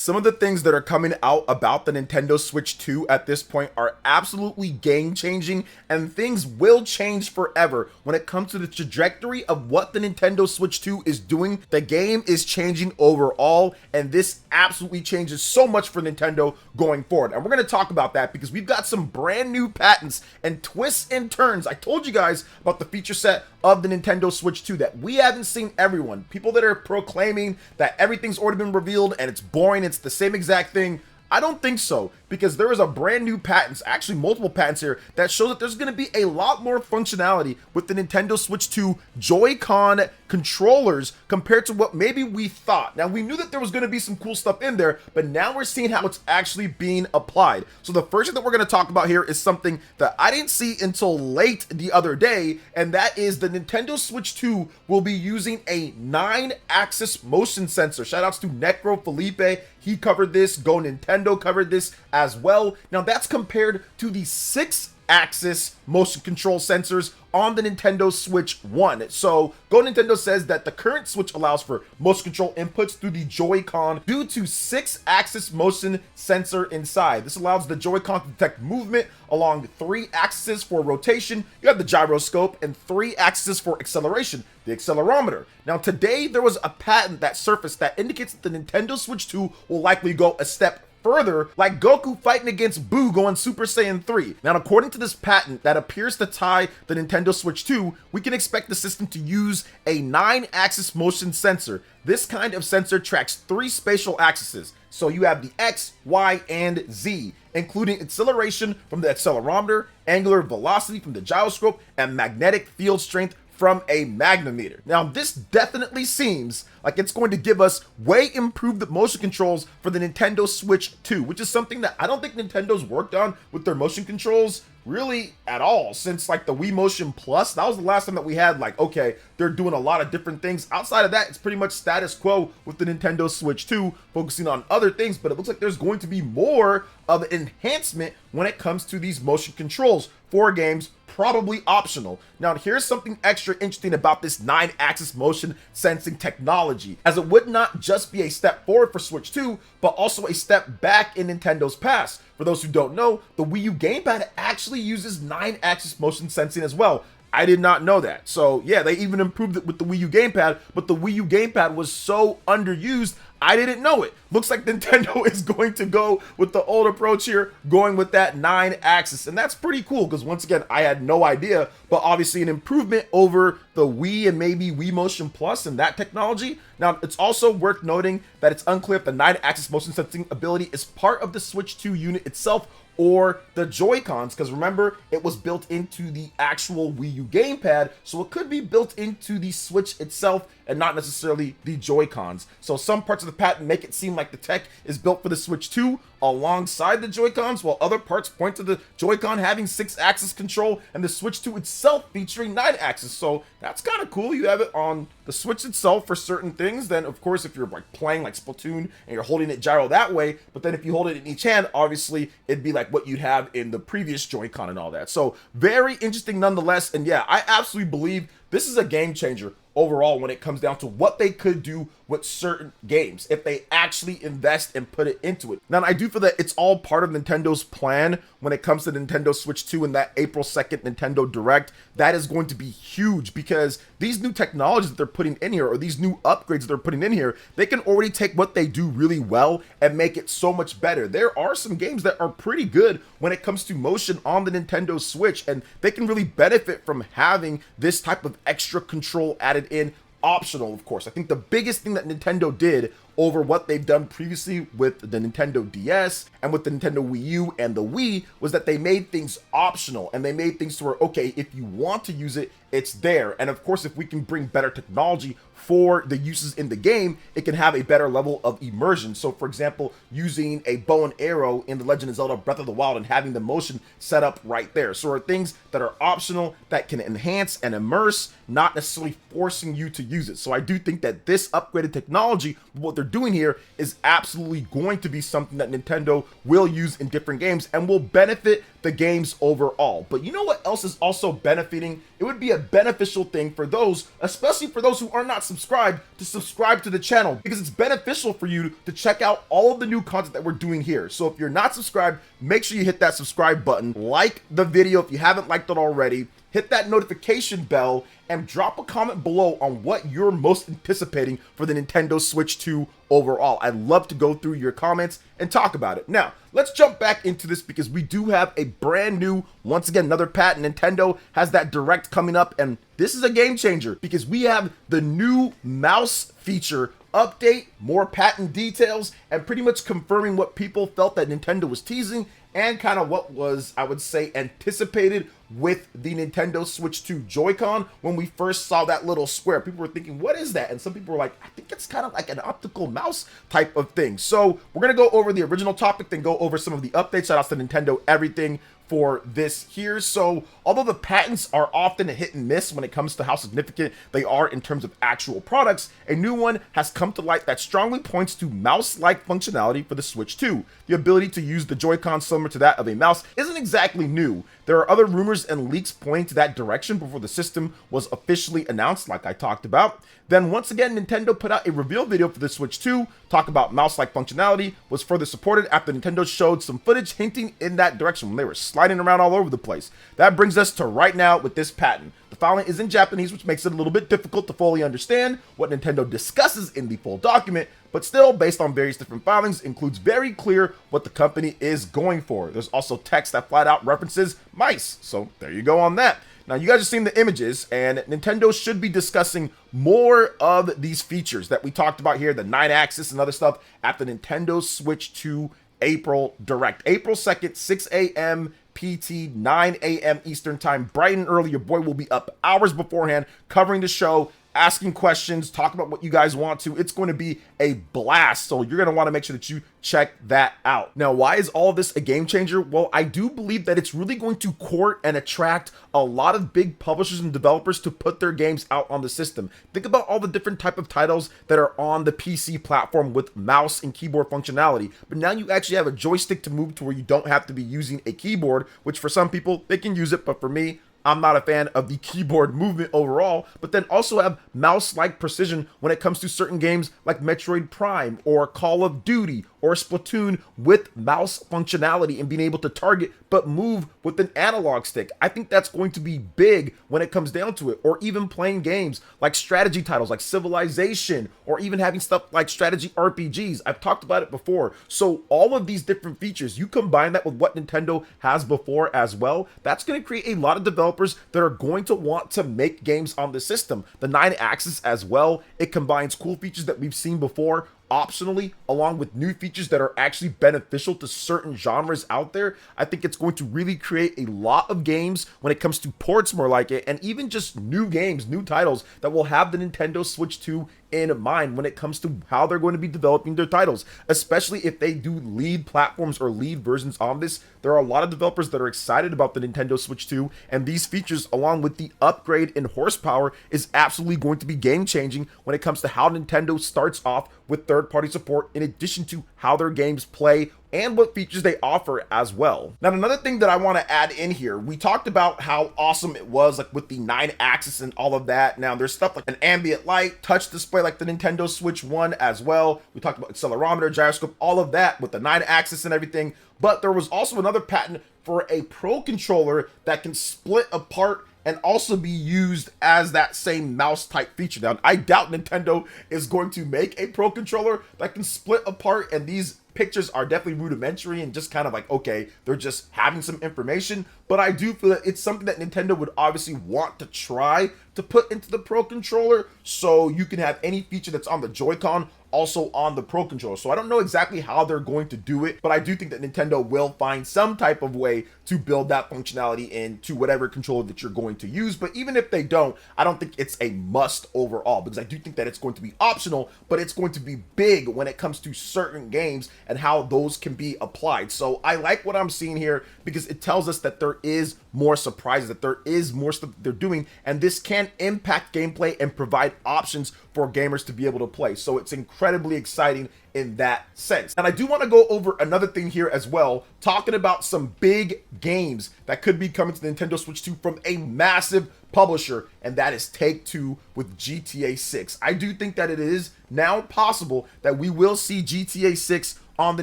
some of the things that are coming out about the Nintendo Switch 2 at this point are absolutely game-changing, and things will change forever when it comes to the trajectory of what the Nintendo Switch 2 is doing. The game is changing overall, and this absolutely changes so much for Nintendo going forward. And we're going to talk about that because we've got some brand new patents and twists and turns. I told you guys about the feature set of the Nintendo Switch 2 that we haven't seen everyone. People that are proclaiming that everything's already been revealed and it's boring, it's the same exact thing. I don't think so, because there is a brand new patents, actually multiple patents here, that show that there's going to be a lot more functionality with the Nintendo Switch 2 Joy-Con controllers compared to what maybe we thought. Now, we knew that there was going to be some cool stuff in there, but now we're seeing how it's actually being applied. So the first thing that we're going to talk about here is something that I didn't see until late the other day, and that is the Nintendo Switch 2 will be using a 9-axis motion sensor. Shoutouts to Necro Felipe. He covered this. Go Nintendo covered this as well. Now that's compared to the 6-axis motion control sensors on the Nintendo Switch 1. So Go Nintendo says that the current Switch allows for motion control inputs through the Joy-Con due to 6-axis motion sensor inside. This allows the Joy-Con to detect movement along 3 axes for rotation. You have the gyroscope, and 3 axes for acceleration, the accelerometer. Now today there was a patent that surfaced that indicates that the Nintendo Switch 2 will likely go a step further, like Goku fighting against Boo going Super Saiyan 3. Now, according to this patent that appears to tie the Nintendo Switch 2, we can expect the system to use a 9-axis motion sensor. This kind of sensor tracks 3 spatial axes. So you have the X, Y, and Z, including acceleration from the accelerometer, angular velocity from the gyroscope, and magnetic field strength from a magnetometer. Now, this definitely seems like it's going to give us way improved motion controls for the Nintendo Switch 2, which is something that I don't think Nintendo's worked on with their motion controls really at all since like the Wii Motion Plus. That was the last time that we had like, okay, they're doing a lot of different things. Outside of that, it's pretty much status quo with the Nintendo Switch 2, focusing on other things, but it looks like there's going to be more of an enhancement when it comes to these motion controls for games, probably optional. Now, here's something extra interesting about this 9-axis motion sensing technology, as it would not just be a step forward for Switch 2, but also a step back in Nintendo's past. For those who don't know, the Wii U gamepad actually uses 9-axis motion sensing as well. I did not know that. So yeah, they even improved it with the Wii U gamepad, but the Wii U gamepad was so underused, I didn't know it. Looks like Nintendo is going to go with the old approach here, going with that 9-axis. And that's pretty cool because once again, I had no idea, but obviously an improvement over the Wii and maybe Wii Motion Plus and that technology. Now, it's also worth noting that it's unclear if the 9-axis motion sensing ability is part of the Switch 2 unit itself or the Joy-Cons, because remember, it was built into the actual Wii U gamepad, so it could be built into the Switch itself and not necessarily the Joy-Cons. So some parts of the patent make it seem like the tech is built for the Switch 2 alongside the Joy-Cons, while other parts point to the Joy-Con having 6-axis control and the Switch 2 itself featuring 9-axis. So that's kind of cool. You have it on the Switch itself for certain things. Then of course, if you're like playing like Splatoon and you're holding it gyro that way, but then if you hold it in each hand, obviously it'd be like what you'd have in the previous Joy-Con and all that. So very interesting nonetheless. And yeah, I absolutely believe this is a game changer overall when it comes down to what they could do with certain games if they actually invest and put it into it. Now, I do feel that it's all part of Nintendo's plan when it comes to Nintendo Switch 2 and that April 2nd Nintendo Direct. That is going to be huge because these new technologies that they're putting in here, or these new upgrades that they're putting in here, they can already take what they do really well and make it so much better. There are some games that are pretty good when it comes to motion on the Nintendo Switch, and they can really benefit from having this type of extra control added in, optional, of course. I think the biggest thing that Nintendo did over what they've done previously with the Nintendo DS and with the Nintendo Wii U and the Wii was that they made things optional, and they made things to where, okay, if you want to use it, it's there. And of course, if we can bring better technology for the uses in the game, it can have a better level of immersion. So for example, using a bow and arrow in The Legend of Zelda Breath of the Wild and having the motion set up right there. So are things that are optional that can enhance and immerse, not necessarily forcing you to use it. So I do think that this upgraded technology, what they're doing here is absolutely going to be something that Nintendo will use in different games and will benefit the games overall. But you know what else is also benefiting? It would be a beneficial thing for those, especially for those who are not subscribed, to subscribe to the channel, because it's beneficial for you to check out all of the new content that we're doing here. So if you're not subscribed, make sure you hit that subscribe button, like the video if you haven't liked it already, hit that notification bell, and drop a comment below on what you're most anticipating for the Nintendo Switch 2 overall. I'd love to go through your comments and talk about it. Now, let's jump back into this because we do have a brand new, once again, another patent. Nintendo has that Direct coming up, and this is a game changer because we have the new mouse feature update, more patent details, and pretty much confirming what people felt that Nintendo was teasing and kind of what was, I would say, anticipated with the Nintendo Switch 2 Joy-Con. When we first saw that little square, people were thinking, what is that? And some people were like, I think it's kind of like an optical mouse type of thing. So we're going to go over the original topic, then go over some of the updates. Shout out to Nintendo, everything for this here. So although the patents are often a hit and miss when it comes to how significant they are in terms of actual products, a new one has come to light that strongly points to mouse-like functionality for the Switch 2. The ability to use the Joy-Con similar to that of a mouse isn't exactly new. There are other rumors and leaks pointing to that direction before the system was officially announced, like I talked about. Then once again, Nintendo put out a reveal video for the Switch 2, talk about mouse-like functionality, was further supported after Nintendo showed some footage hinting in that direction when they were sliding around all over the place. That brings us to right now with this patent. The filing is in Japanese, which makes it a little bit difficult to fully understand what Nintendo discusses in the full document, but still, based on various different filings, includes very clear what the company is going for. There's also text that flat out references mice, so there you go on that. Now, you guys have seen the images, and Nintendo should be discussing more of these features that we talked about here, the 9-axis and other stuff, at the Nintendo Switch 2 April Direct. April 2nd, 6 a.m. PT, 9 a.m. Eastern Time, bright and early. Your boy will be up hours beforehand, covering the show, asking questions, talk about what you guys want to. It's going to be a blast, so you're going to want to make sure that you check that out. Now, why is all of this a game changer? Well, I do believe that it's really going to court and attract a lot of big publishers and developers to put their games out on the system. Think about all the different type of titles that are on the PC platform with mouse and keyboard functionality, but now you actually have a joystick to move to where you don't have to be using a keyboard, which for some people, they can use it, but for me, I'm not a fan of the keyboard movement overall, but then also have mouse-like precision when it comes to certain games like Metroid Prime or Call of Duty or Splatoon with mouse functionality and being able to target but move with an analog stick. I think that's going to be big when it comes down to it. Or even playing games like strategy titles like Civilization, or even having stuff like strategy RPGs. I've talked about it before. So all of these different features, you combine that with what Nintendo has before as well, that's going to create a lot of developers that are going to want to make games on the system. The 9-axis as well, it combines cool features that we've seen before optionally, along with new features that are actually beneficial to certain genres out there. I think it's going to really create a lot of games when it comes to ports, more like it, and even just new games, new titles that will have the Nintendo Switch 2 in mind when it comes to how they're going to be developing their titles, especially if they do lead platforms or lead versions on this. There are a lot of developers that are excited about the Nintendo Switch 2, and these features, along with the upgrade in horsepower, is absolutely going to be game-changing when it comes to how Nintendo starts off with third-party support, in addition to how their games play and what features they offer as well. Now, another thing that I want to add in here, we talked about how awesome it was, like with the 9-axis and all of that. Now, there's stuff like an ambient light, touch display like the Nintendo Switch 1 as well. We talked about accelerometer, gyroscope, all of that with the 9-axis and everything. But there was also another patent for a Pro controller that can split apart and also be used as that same mouse type feature. Now, I doubt Nintendo is going to make a Pro controller that can split apart, and these pictures are definitely rudimentary and just kind of like, okay, they're just having some information, but I do feel that it's something that Nintendo would obviously want to try to put into the Pro controller, so you can have any feature that's on the Joy-Con also on the Pro controller. So I don't know exactly how they're going to do it, but I do think that Nintendo will find some type of way to build that functionality into whatever controller that you're going to use. But even if they don't, I don't think it's a must overall, because I do think that it's going to be optional, but it's going to be big when it comes to certain games and how those can be applied. So I like what I'm seeing here, because it tells us that there is more surprises, that there is more stuff that they're doing, and this can impact gameplay and provide options for gamers to be able to play. So it's incredibly exciting in that sense. And I do want to go over another thing here as well, talking about some big games that could be coming to the Nintendo Switch 2 from a massive publisher, and that is Take-Two with GTA 6. I do think that it is now possible that we will see GTA 6 on the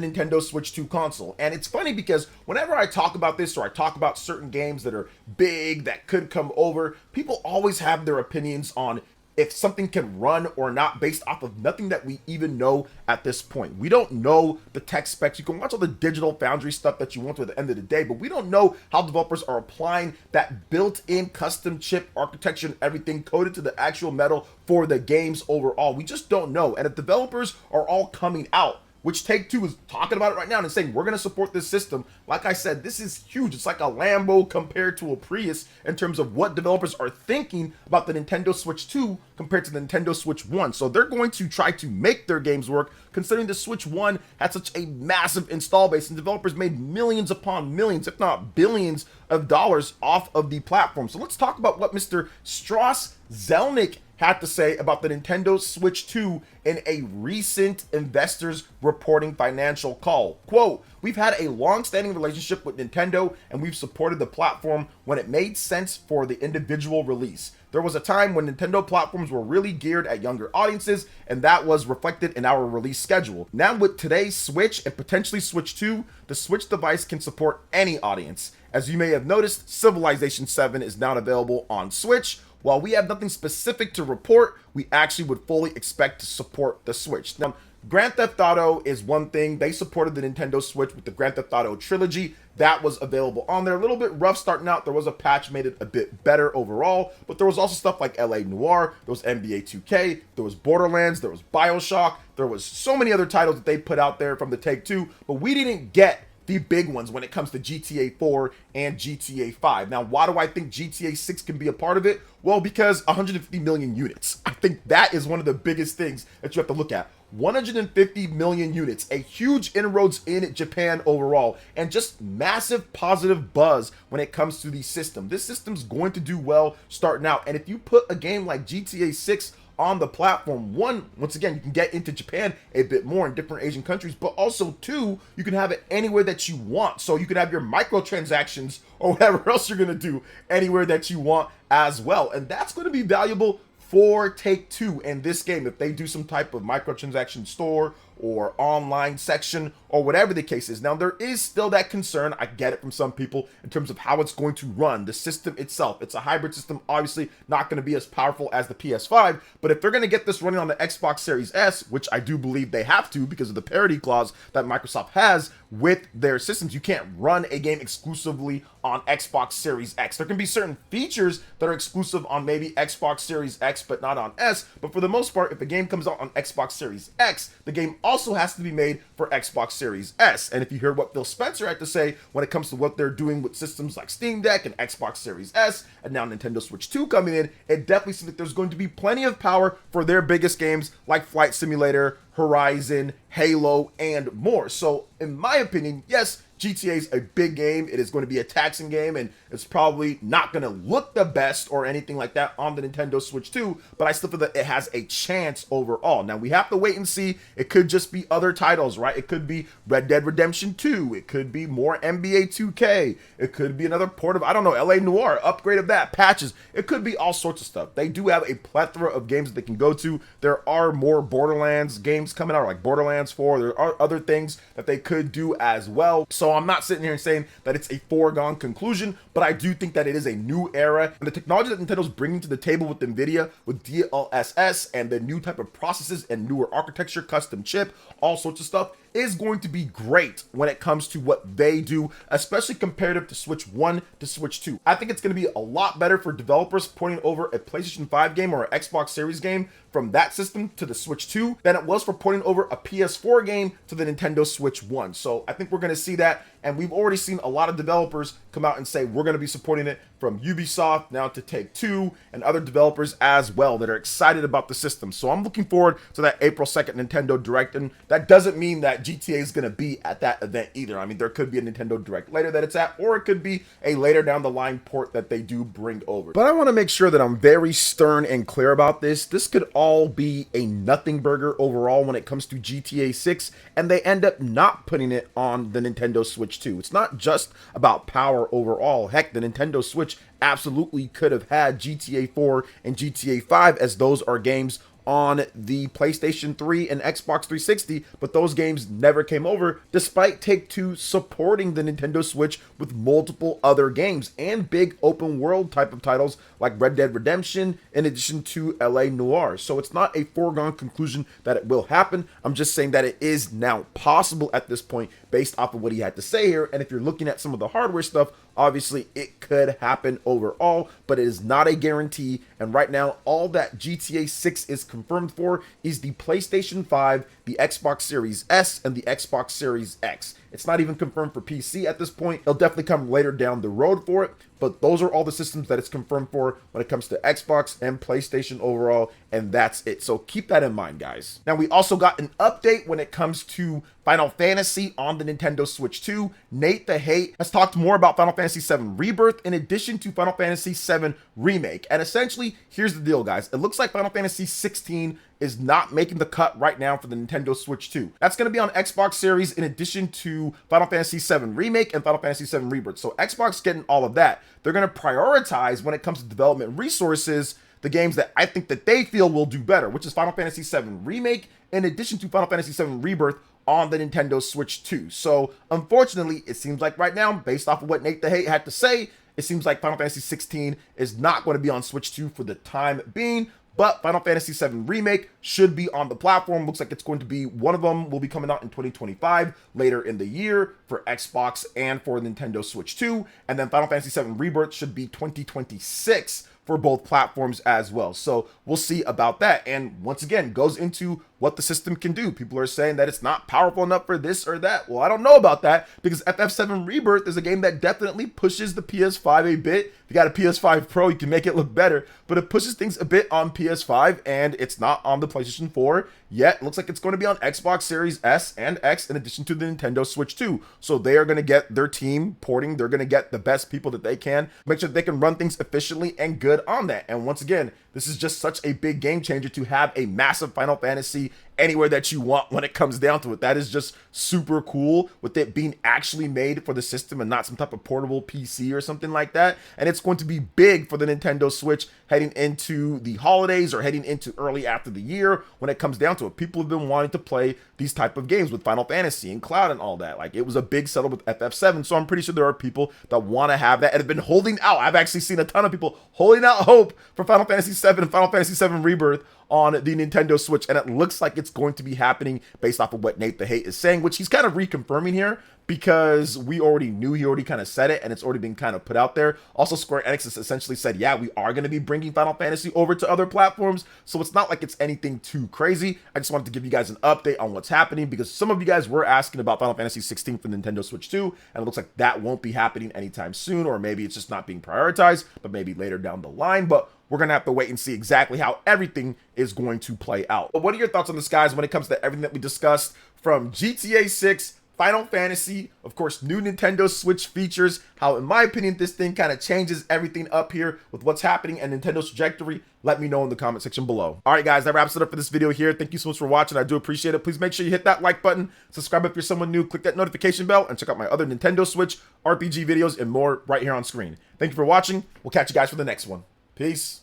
Nintendo Switch 2 console. And it's funny because whenever I talk about this, or I talk about certain games that are big that could come over, people always have their opinions on if something can run or not based off of nothing that we even know at this point. We don't know the tech specs. You can watch all the Digital Foundry stuff that you want to at the end of the day, but we don't know how developers are applying that built-in custom chip architecture and everything coded to the actual metal for the games overall. We just don't know. And if developers are all coming out, which Take-Two is talking about it right now and saying, we're going to support this system. Like I said, this is huge. It's like a Lambo compared to a Prius in terms of what developers are thinking about the Nintendo Switch 2 compared to the Nintendo Switch 1. So they're going to try to make their games work, considering the Switch 1 had such a massive install base and developers made millions upon millions, if not billions of dollars off of the platform. So let's talk about what Mr. Strauss Zelnick had to say about the Nintendo Switch 2 in a recent investors reporting financial call. Quote, "We've had a long-standing relationship with Nintendo and we've supported the platform when it made sense for the individual release. There was a time when Nintendo platforms were really geared at younger audiences, and that was reflected in our release schedule. Now with today's Switch and potentially Switch 2, the Switch device can support any audience. As you may have noticed, Civilization 7 is now available on Switch. While we have nothing specific to report, we actually would fully expect to support the Switch." Now, Grand Theft Auto is one thing. They supported the Nintendo Switch with the Grand Theft Auto trilogy. That was available on there. A little bit rough starting out. There was a patch made it a bit better overall, but there was also stuff like LA Noire, there was NBA 2K, there was Borderlands, there was BioShock, there was so many other titles that they put out there from the Take-Two, but we didn't get the big ones when it comes to GTA 4 and GTA 5. Now, why do I think GTA 6 can be a part of it? Well, because 150 million units. I think that is one of the biggest things that you have to look at. 150 million units, a huge inroads in Japan overall, and just massive positive buzz when it comes to the system. This system's going to do well starting out, and if you put a game like GTA 6 on the platform, once again, you can get into Japan a bit more in different Asian countries, but also two, you can have it anywhere that you want. So you can have your microtransactions or whatever else you're going to do anywhere that you want as well. And that's going to be valuable for Take-Two in this game if they do some type of microtransaction store or online section or whatever the case is. Now, there is still that concern, I get it from some people, in terms of how it's going to run, the system itself. It's a hybrid system, obviously not going to be as powerful as the PS5, but if they're going to get this running on the Xbox Series S, which I do believe they have to because of the parity clause that Microsoft has with their systems, you can't run a game exclusively on Xbox Series X. There can be certain features that are exclusive on maybe Xbox Series X, but not on S, but for the most part, if a game comes out on Xbox Series X, the game also has to be made for Xbox Series S. And if you hear what Phil Spencer had to say when it comes to what they're doing with systems like Steam Deck and Xbox Series S, and now Nintendo Switch 2 coming in, it definitely seems like there's going to be plenty of power for their biggest games like Flight Simulator, Horizon, Halo, and more. So in my opinion, yes, GTA is a big game. It is going to be a taxing game, and it's probably not going to look the best or anything like that on the Nintendo Switch 2, but I still feel that it has a chance overall. Now, we have to wait and see. It could just be other titles, right? It could be Red Dead Redemption 2. It could be more NBA 2K. It could be another port of, I don't know, LA Noire, upgrade of that, patches. It could be all sorts of stuff. They do have a plethora of games that they can go to. There are more Borderlands games coming out, like Borderlands 4. There are other things that they could do as well. So I'm not sitting here and saying that it's a foregone conclusion, but I do think that it is a new era. And the technology that Nintendo's bringing to the table with NVIDIA, with DLSS, and the new type of processes and newer architecture, custom chip, all sorts of stuff, is going to be great when it comes to what they do, especially comparative to Switch 1 to Switch 2. I think it's going to be a lot better for developers porting over a PlayStation 5 game or an Xbox Series game from that system to the Switch 2 than it was for porting over a PS4 game to the Nintendo Switch 1. So I think we're going to see that, And we've already seen a lot of developers come out and say we're going to be supporting it, from Ubisoft now to Take-Two and other developers as well that are excited about the system. So I'm looking forward to that April 2nd Nintendo Direct, and that doesn't mean that GTA is going to be at that event either. I mean, there could be a Nintendo Direct later that it's at, or it could be a later down the line port that they do bring over. But I want to make sure that I'm very stern and clear about this. This could all be a nothing burger overall when it comes to GTA 6, and they end up not putting it on the Nintendo Switch 2. It's not just about power overall. Heck, the Nintendo Switch absolutely could have had GTA 4 and GTA 5, as those are games on the PlayStation 3 and Xbox 360, but those games never came over, despite Take-Two supporting the Nintendo Switch with multiple other games and big open world type of titles like Red Dead Redemption, in addition to LA Noire. So it's not a foregone conclusion that it will happen. I'm just saying that it is now possible at this point based off of what he had to say here. And if you're looking at some of the hardware stuff, obviously it could happen overall, but it is not a guarantee. And right now, all that GTA 6 is confirmed for is the PlayStation 5, the Xbox Series S, and the Xbox Series X. It's not even confirmed for PC at this point. It'll definitely come later down the road for it, but those are all the systems that it's confirmed for when it comes to Xbox and PlayStation overall, and that's it. So keep that in mind, guys. Now, we also got an update when it comes to Final Fantasy on the Nintendo Switch 2. Nate the Hate has talked more about Final Fantasy VII Rebirth in addition to Final Fantasy VII Remake. And essentially, here's the deal, guys. It looks like Final Fantasy 16 is not making the cut right now for the Nintendo Switch 2. That's going to be on Xbox Series in addition to Final Fantasy VII Remake and Final Fantasy VII Rebirth. So Xbox getting all of that. They're going to prioritize when it comes to development resources the games that I think that they feel will do better, which is Final Fantasy VII Remake in addition to Final Fantasy VII Rebirth on the Nintendo Switch 2. So unfortunately, it seems like right now, based off of what Nate the Hate had to say, it seems like Final Fantasy 16 is not going to be on Switch 2 for the time being. But Final Fantasy VII Remake should be on the platform. Looks like it's going to be, one of them will be coming out in 2025, later in the year for Xbox and for Nintendo Switch 2. And then Final Fantasy VII Rebirth should be 2026 for both platforms as well. So we'll see about that. And once again, goes into what the system can do. People are saying that it's not powerful enough for this or that. Well, I don't know about that, because FF7 Rebirth is a game that definitely pushes the PS5 a bit. If you got a PS5 Pro, you can make it look better, but it pushes things a bit on PS5, and it's not on the PlayStation 4 yet. It looks like it's going to be on Xbox Series S and X in addition to the Nintendo Switch 2. So they are going to get their team porting. They're going to get the best people that they can, make sure that they can run things efficiently and good on that. And once again, this is just such a big game changer to have a massive Final Fantasy anywhere that you want when it comes down to it. That is just super cool, with it being actually made for the system and not some type of portable PC or something like that. And it's going to be big for the Nintendo Switch heading into the holidays or heading into early after the year when it comes down to it. People have been wanting to play these type of games with Final Fantasy and Cloud and all that. Like, it was a big seller with FF7, so I'm pretty sure there are people that want to have that and have been holding out. I've actually seen a ton of people holding out hope for Final Fantasy VII and Final Fantasy VII Rebirth on the Nintendo Switch, and it looks like it's going to be happening based off of what Nate the Hate is saying, which he's kind of reconfirming here, because we already knew, he already kind of said it, and it's already been kind of put out there. Also, Square Enix has essentially said, yeah, we are going to be bringing Final Fantasy over to other platforms, so it's not like it's anything too crazy. I just wanted to give you guys an update on what's happening, because some of you guys were asking about Final Fantasy 16 for Nintendo Switch 2, and it looks like that won't be happening anytime soon, or maybe it's just not being prioritized, but maybe later down the line. But we're going to have to wait and see exactly how everything is going to play out. But what are your thoughts on this, guys, when it comes to everything that we discussed, from GTA 6, Final Fantasy, of course, new Nintendo Switch features, how, in my opinion, this thing kind of changes everything up here with what's happening and Nintendo's trajectory? Let me know in the comment section below. All right, guys, that wraps it up for this video here. Thank you so much for watching. I do appreciate it. Please make sure you hit that like button, subscribe if you're someone new, click that notification bell, and check out my other Nintendo Switch RPG videos and more right here on screen. Thank you for watching. We'll catch you guys for the next one. Peace.